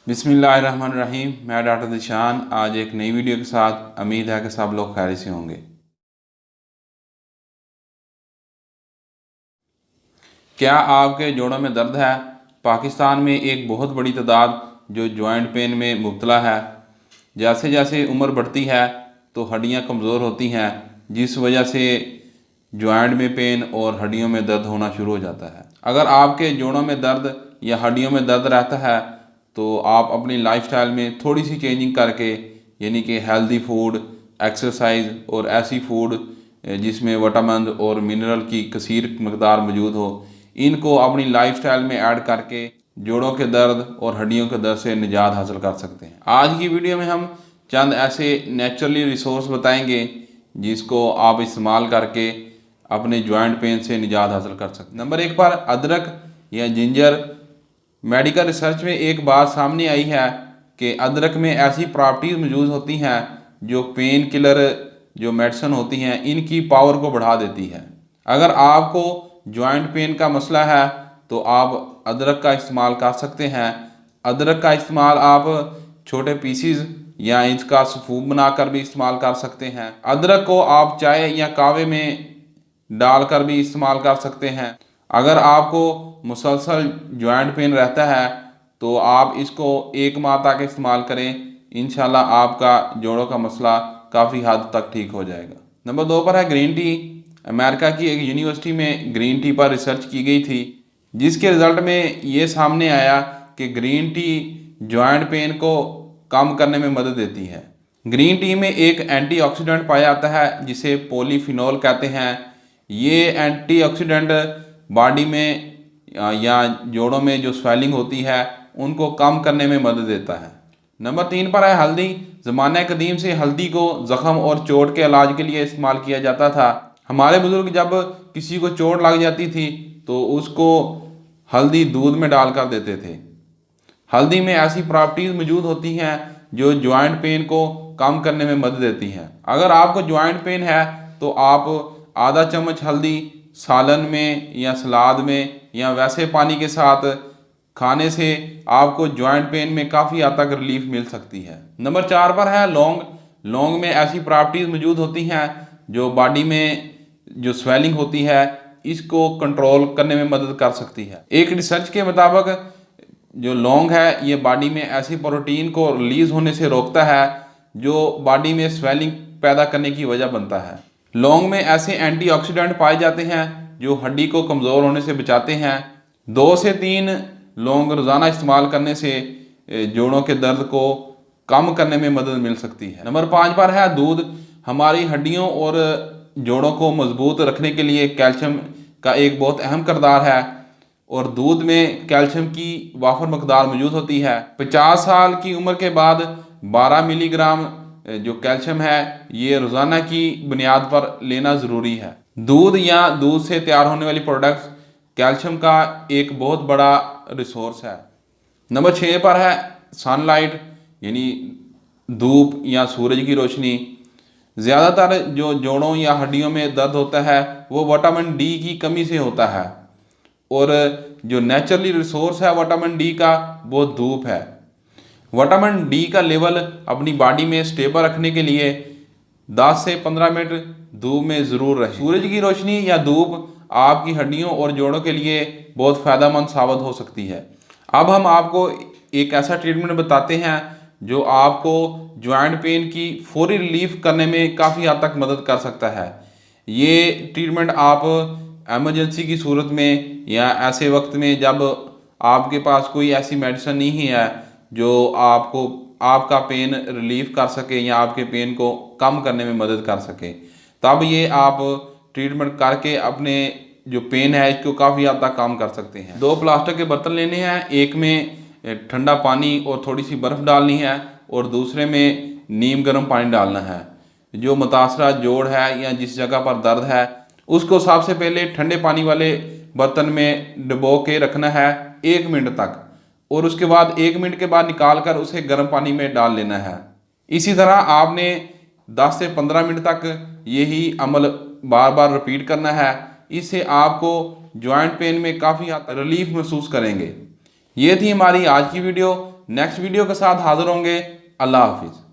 बिस्मिल्लाहिर्रहमानिर्रहीम। मैं डॉक्टर दिशान आज एक नई वीडियो के साथ। उम्मीद है कि सब लोग खैरियत से होंगे। क्या आपके जोड़ों में दर्द है? पाकिस्तान में एक बहुत बड़ी तादाद जो जॉइंट पेन में मुब्तला है। जैसे जैसे उम्र बढ़ती है तो हड्डियां कमज़ोर होती हैं, जिस वजह से जॉइंट में पेन और हड्डियों में दर्द होना शुरू हो जाता है। अगर आपके जोड़ों में दर्द या हड्डियों में दर्द रहता है तो आप अपनी लाइफस्टाइल में थोड़ी सी चेंजिंग करके, यानी कि हेल्दी फूड, एक्सरसाइज और ऐसी फूड जिसमें विटामिन और मिनरल की कसीर मकदार मौजूद हो, इनको अपनी लाइफस्टाइल में ऐड करके जोड़ों के दर्द और हड्डियों के दर्द से निजात हासिल कर सकते हैं। आज की वीडियो में हम चंद ऐसे नेचुरली रिसोर्स बताएंगे जिसको आप इस्तेमाल करके अपने जॉइंट पेन से निजात हासिल कर सकते हैं। नंबर 1 पर अदरक या जिंजर। मेडिकल रिसर्च में एक बात सामने आई है कि अदरक में ऐसी प्रॉपर्टीज मौजूद होती हैं जो पेन किलर जो मेडिसिन होती हैं इनकी पावर को बढ़ा देती है। अगर आपको जॉइंट पेन का मसला है तो आप अदरक का इस्तेमाल कर सकते हैं। अदरक का इस्तेमाल आप छोटे पीसीज या इसका सूप बनाकर भी इस्तेमाल कर सकते हैं। अदरक को आप चाय या कावे में डालकर भी इस्तेमाल कर सकते हैं। अगर आपको मुसलसल जॉइंट पेन रहता है तो आप इसको 1 माह तक इस्तेमाल करें, इंशाल्लाह आपका जोड़ों का मसला काफ़ी हद तक ठीक हो जाएगा। नंबर 2 पर है ग्रीन टी। अमेरिका की एक यूनिवर्सिटी में ग्रीन टी पर रिसर्च की गई थी, जिसके रिजल्ट में ये सामने आया कि ग्रीन टी जॉइंट पेन को कम करने में मदद देती है। ग्रीन टी में एक एंटीऑक्सीडेंट पाया जाता है जिसे पॉलीफिनोल कहते हैं। ये एंटीऑक्सीडेंट बॉडी में या जोड़ों में जो स्वेलिंग होती है उनको कम करने में मदद देता है। नंबर 3 पर है हल्दी। ज़माने कदीम से हल्दी को ज़ख़म और चोट के इलाज के लिए इस्तेमाल किया जाता था। हमारे बुजुर्ग जब किसी को चोट लग जाती थी तो उसको हल्दी दूध में डालकर देते थे। हल्दी में ऐसी प्रॉपर्टीज मौजूद होती हैं जो जॉइंट पेन को कम करने में मदद देती हैं। अगर आपको जॉइंट पेन है तो आप आधा चम्मच हल्दी सालन में या सलाद में या वैसे पानी के साथ खाने से आपको जॉइंट पेन में काफ़ी हद तक रिलीफ मिल सकती है। नंबर 4 पर है लौंग। लौंग में ऐसी प्रॉपर्टीज मौजूद होती हैं जो बॉडी में जो स्वेलिंग होती है इसको कंट्रोल करने में मदद कर सकती है। एक रिसर्च के मुताबिक जो लौंग है ये बॉडी में ऐसी प्रोटीन को रिलीज होने से रोकता है जो बॉडी में स्वेलिंग पैदा करने की वजह बनता है। लौंग में ऐसे एंटीऑक्सीडेंट पाए जाते हैं जो हड्डी को कमज़ोर होने से बचाते हैं। 2 से 3 लौंग रोज़ाना इस्तेमाल करने से जोड़ों के दर्द को कम करने में मदद मिल सकती है। नंबर 5 पर है दूध। हमारी हड्डियों और जोड़ों को मजबूत रखने के लिए कैल्शियम का एक बहुत अहम किरदार है और दूध में कैल्शियम की वाफर मकदार मौजूद होती है। 50 साल की उम्र के बाद 12 मिलीग्राम जो कैल्शियम है ये रोज़ाना की बुनियाद पर लेना ज़रूरी है। दूध या दूध से तैयार होने वाली प्रोडक्ट्स कैल्शियम का एक बहुत बड़ा रिसोर्स है। नंबर 6 पर है सनलाइट, यानी धूप या सूरज की रोशनी। ज़्यादातर जो जोड़ों या हड्डियों में दर्द होता है वो विटामिन डी की कमी से होता है और जो नेचुरली रिसोर्स है विटामिन डी का वो धूप है। विटामिन डी का लेवल अपनी बॉडी में स्टेबल रखने के लिए 10 से 15 मिनट धूप में ज़रूर रहें। सूरज की रोशनी या धूप आपकी हड्डियों और जोड़ों के लिए बहुत फ़ायदेमंद साबित हो सकती है। अब हम आपको एक ऐसा ट्रीटमेंट बताते हैं जो आपको जॉइंट पेन की फौरी रिलीफ करने में काफ़ी हद तक मदद कर सकता है। ये ट्रीटमेंट आप एमरजेंसी की सूरत में या ऐसे वक्त में जब आपके पास कोई ऐसी मेडिसिन नहीं है जो आपको आपका पेन रिलीफ कर सके या आपके पेन को कम करने में मदद कर सके, तब ये आप ट्रीटमेंट करके अपने जो पेन है इसको काफ़ी हद तक कम कर सकते हैं। 2 प्लास्टिक के बर्तन लेने हैं, एक में ठंडा पानी और थोड़ी सी बर्फ़ डालनी है और दूसरे में नीम गर्म पानी डालना है। जो मुतासरा जोड़ है या जिस जगह पर दर्द है उसको सबसे पहले ठंडे पानी वाले बर्तन में डुबो के रखना है 1 मिनट तक और उसके बाद 1 मिनट के बाद निकाल कर उसे गर्म पानी में डाल लेना है। इसी तरह आपने 10 से 15 मिनट तक यही अमल बार बार रिपीट करना है। इससे आपको जॉइंट पेन में काफ़ी रिलीफ महसूस करेंगे। ये थी हमारी आज की वीडियो। नेक्स्ट वीडियो के साथ हाजिर होंगे। अल्लाह हाफिज़।